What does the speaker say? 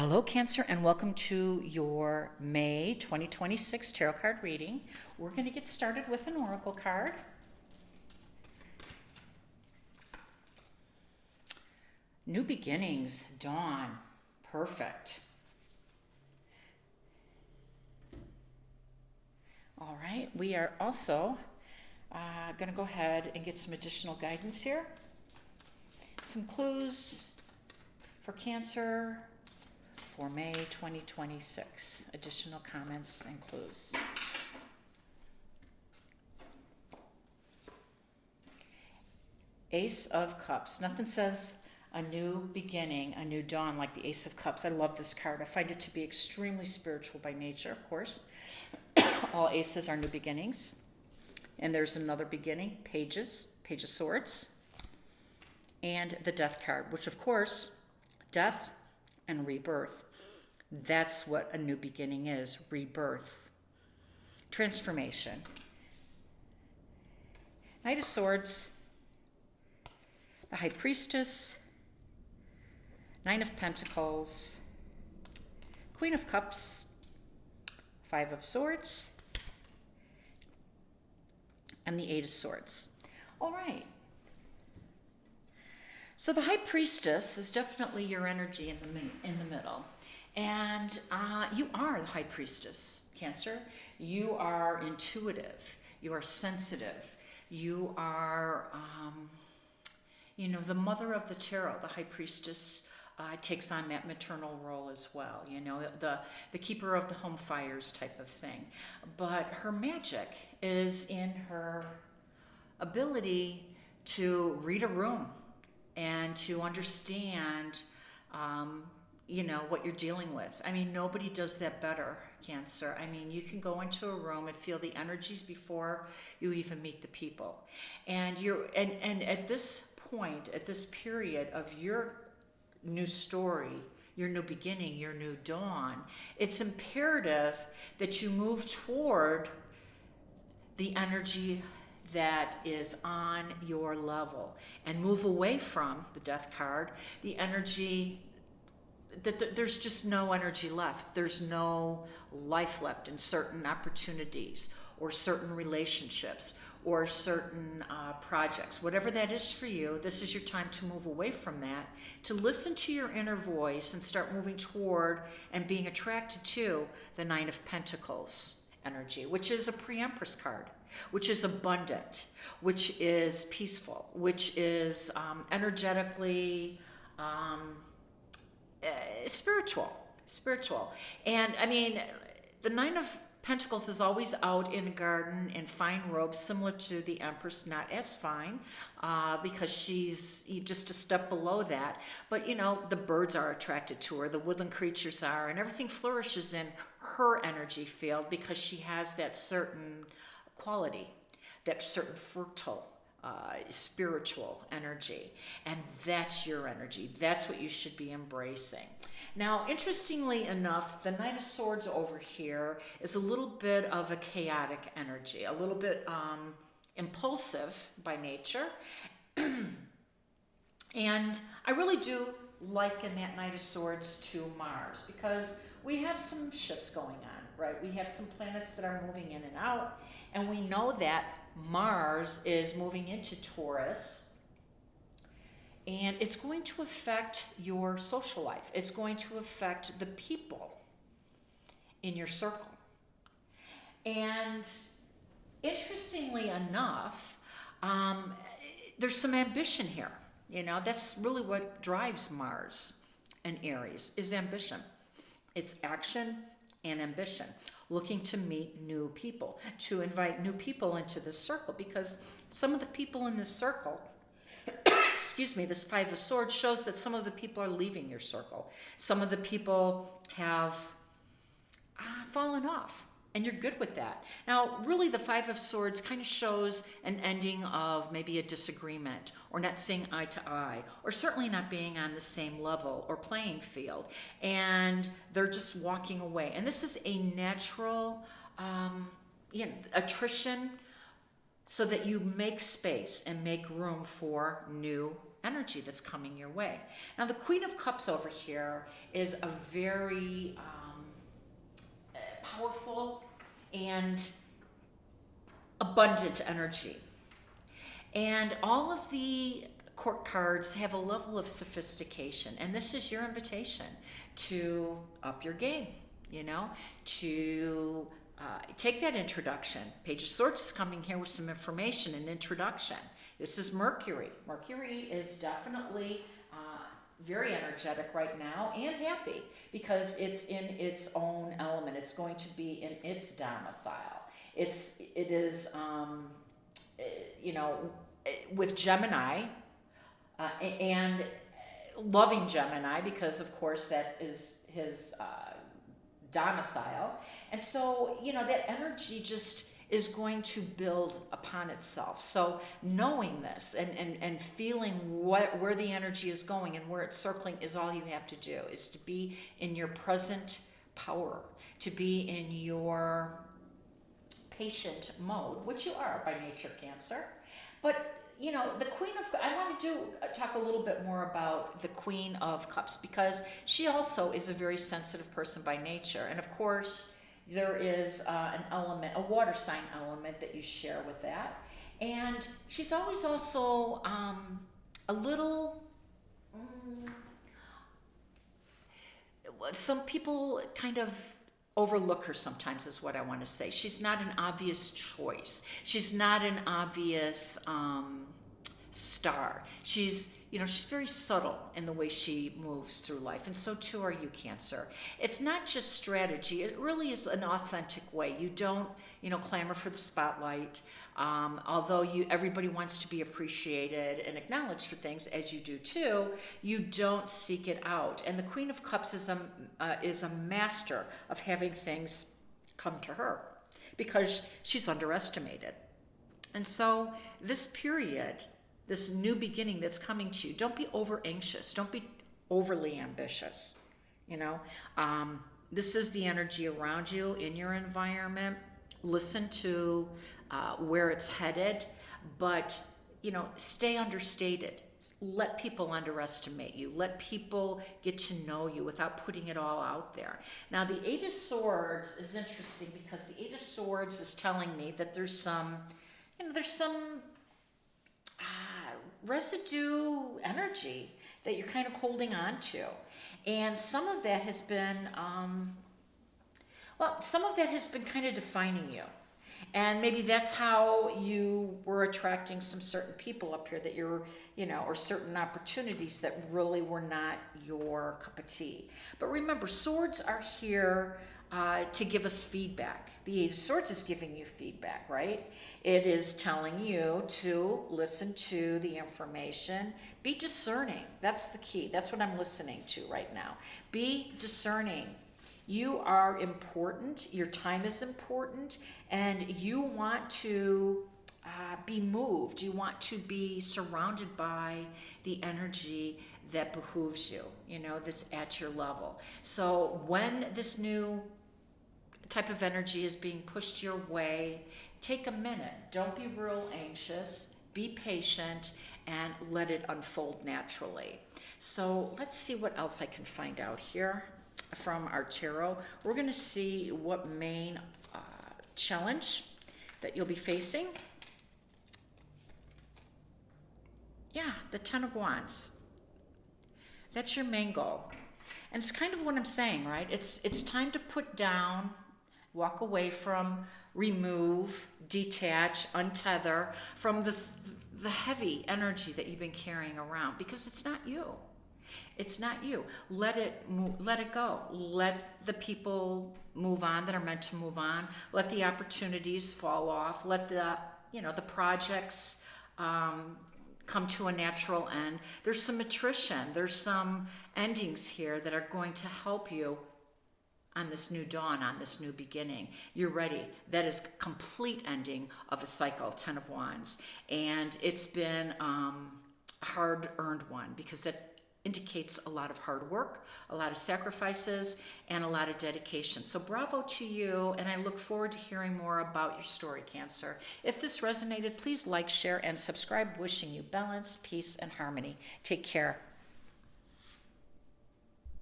Hello, Cancer, and welcome to your May 2026 tarot card reading. We're going to get started with an oracle card. New beginnings, dawn, perfect. All right, we are also going to go ahead and get some additional guidance here. Some clues for Cancer for May 2026. Additional comments and clues. Ace of Cups. Nothing says a new beginning, a new dawn like the Ace of Cups. I love this card. I find it to be extremely spiritual by nature, of course. All aces are new beginnings. And there's another beginning, Page of Swords. And the Death card, which of course, death and rebirth. That's what a new beginning is, rebirth. Transformation. Knight of Swords, the High Priestess, Nine of Pentacles, Queen of Cups, Five of Swords, and the Eight of Swords. All right. So the High Priestess is definitely your energy in the middle. And you are the High Priestess, Cancer. You are intuitive. You are sensitive. You are, the mother of the tarot. The High Priestess takes on that maternal role as well. The keeper of the home fires type of thing. But her magic is in her ability to read a room and to understand, what you're dealing with. I mean, nobody does that better, Cancer. I mean, you can go into a room and feel the energies before you even meet the people. And and at this point, at this period of your new story, your new beginning, your new dawn, it's imperative that you move toward the energy that is on your level and move away from the Death card, the energy that there's just no energy left. There's no life left in certain opportunities or certain relationships or certain projects. Whatever that is for you, this is your time to move away from that, to listen to your inner voice and start moving toward and being attracted to the Nine of Pentacles energy, which is a pre-Empress card, which is abundant, which is peaceful, which is energetically spiritual. And I mean, the Nine of Pentacles is always out in a garden in fine robes, similar to the Empress, not as fine, because she's just a step below that. But the birds are attracted to her, the woodland creatures are, and everything flourishes in her energy field because she has that certain quality, that certain fertile spiritual energy. And that's your energy. That's what you should be embracing. Now, interestingly enough, the Knight of Swords over here is a little bit of a chaotic energy, a little bit impulsive by nature. And I really do liken that Knight of Swords to Mars because we have some shifts going on, right? We have some planets that are moving in and out, and we know that Mars is moving into Taurus, and it's going to affect your social life. It's going to affect the people in your circle. And interestingly enough, there's some ambition here. That's really what drives Mars and Aries is ambition. It's action and ambition, looking to meet new people, to invite new people into the circle, because some of the people in this circle, this Five of Swords shows that some of the people are leaving your circle. Some of the people have fallen off, and you're good with that. Now, really, the Five of Swords kind of shows an ending of maybe a disagreement, or not seeing eye to eye, or certainly not being on the same level or playing field, and they're just walking away. And this is a natural attrition, so that you make space and make room for new energy that's coming your way. Now, the Queen of Cups over here is a very powerful and abundant energy. And all of the court cards have a level of sophistication, and this is your invitation to up your game, to take that introduction. Page of Swords is coming here with some information and introduction. This is Mercury. Mercury is definitely very energetic right now and happy because it's in its own element. It's going to be in its domicile. It is with Gemini and loving Gemini, because of course that is his domicile. And so, that energy just is going to build upon itself. So knowing this and feeling where the energy is going and where it's circling is all you have to do, is to be in your present power, to be in your patient mode, which you are by nature, Cancer. But the Queen of, I want to talk a little bit more about the Queen of Cups, because she also is a very sensitive person by nature. And of course, there is an element, a water sign element that you share with that. And she's always also a little, some people kind of overlook her sometimes, is what I want to say. She's not an obvious choice. She's not an obvious star. She's very subtle in the way she moves through life, and so too are you, Cancer. It's not just strategy. It really is an authentic way. You don't, clamor for the spotlight, although everybody wants to be appreciated and acknowledged for things, as you do too. You don't seek it out. And the Queen of Cups is a master of having things come to her because she's underestimated. And so this period, this new beginning that's coming to you, don't be over anxious. Don't be overly ambitious. This is the energy around you in your environment. Listen to where it's headed, but stay understated. Let people underestimate you. Let people get to know you without putting it all out there. Now, the Eight of Swords is interesting because the Eight of Swords is telling me that there's some residue energy that you're kind of holding on to. And some of that has been, kind of defining you. And maybe that's how you were attracting some certain people up here that you're, or certain opportunities that really were not your cup of tea. But remember, swords are here to give us feedback. The Eight of Swords is giving you feedback, right? It is telling you to listen to the information. Be discerning. That's the key. That's what I'm listening to right now. Be discerning. You are important. Your time is important. And you want to be moved. You want to be surrounded by the energy that behooves you, that's at your level. So when this new type of energy is being pushed your way, take a minute. Don't be real anxious. Be patient and let it unfold naturally. So let's see what else I can find out here from our tarot. We're going to see what main challenge that you'll be facing. Yeah, the Ten of Wands. That's your main goal. And it's kind of what I'm saying, right? It's time to put down, walk away from, remove, detach, untether from the heavy energy that you've been carrying around, because it's not you. It's not you. Let it go. Let the people move on that are meant to move on. Let the opportunities fall off. Let the projects come to a natural end. There's some attrition. There's some endings here that are going to help you on this new dawn, on this new beginning. You're ready. That is complete ending of a cycle, Ten of Wands. And it's been a hard-earned one, because that indicates a lot of hard work, a lot of sacrifices, and a lot of dedication. So bravo to you, and I look forward to hearing more about your story, Cancer. If this resonated, please like, share, and subscribe. Wishing you balance, peace, and harmony. Take care.